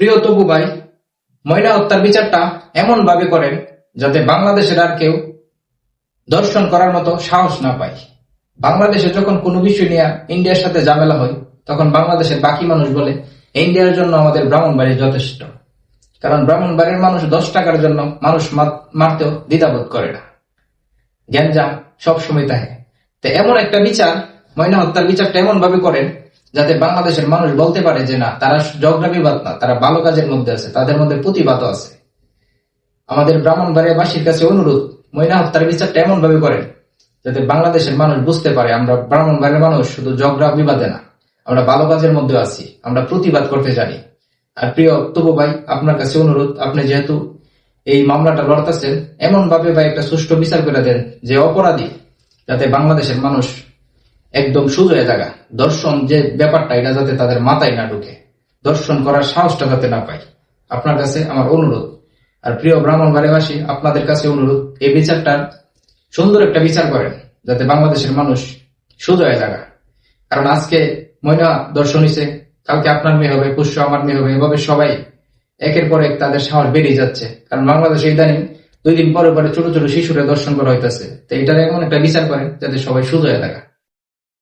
প্রিয় তবু ভাই, ময়না হত্যার বিচারটা এমন ভাবে করেন যাতে বাংলাদেশের আর কেউ দর্শন করার মতো সাহস না পায়। বাংলাদেশে যখন কোনো বিষয় নিয়ে ইন্ডিয়ার সাথে ঝামেলা হয়, তখন বাংলাদেশের বাকি মানুষ বলে ইন্ডিয়ার জন্য আমাদের ব্রাহ্মণবাড়ি যথেষ্ট, কারণ ব্রাহ্মণবাড়ির মানুষ 10 টাকার জন্য মানুষ মারতেও দ্বিধাবোধ করে না। গ্যাঞ্জাম সবসময় থাকে। তো এমন একটা বিচার, ময়না হত্যার বিচারটা এমন ভাবে করেন যাতে বাংলাদেশের মানুষ বলতে পারে যে না, তারা ঝগড়া বিবাদ না, তারা ভালো কাজের মধ্যে আছে, তাদের মধ্যে প্রতিবাদও আছে। আমাদের ব্রাহ্মণবাড়িয়াবাসীর কাছে অনুরোধ, ময়না হত্যার বিচারটা এমন ভাবে করেন যাতে বাংলাদেশের মানুষ বুঝতে পারে আমরা ব্রাহ্মণবাড়ির মানুষ শুধু ঝগড়া বিবাদে না, আমরা ভালো কাজের মধ্যে আছি, আমরা প্রতিবাদ করতে জানি। আর প্রিয় তবু ভাই, আপনার কাছে অনুরোধ, আপনি যেহেতু এই মামলাটা লড়তেছেন, এমন ভাবে ভাই একটা সুষ্ঠু বিচার করে দেন যে অপরাধী যাতে বাংলাদেশের মানুষ একদম সুযোগ হয়ে জায়গা, দর্শন যে ব্যাপারটা এটা যাতে তাদের মাথায় না ঢুকে, দর্শন করার সাহসটা যাতে না পায়। আপনার কাছে আমার অনুরোধ। আর প্রিয় ব্রাহ্মণবাড়িবাসী, আপনাদের কাছে অনুরোধ, এই বিচারটার সুন্দর একটা বিচার করেন যাতে বাংলাদেশের মানুষ সুযোগ হয়ে জায়গা। কারণ আজকে ময়না দর্শন হইছে, কালকে আপনার মেয়ে হবে, পরশু আমার মেয়ে হবে, এভাবে সবাই একের পর এক তাদের সাহস বেরিয়ে যাচ্ছে। কারণ বাংলাদেশে ইদানিং 2 দিন পরে পরে ছোট ছোট শিশুরা দর্শন করা হইতেছে। তো এটার এমন একটা বিচার করেন যাতে সবাই সুযোগ হয়ে থাকা।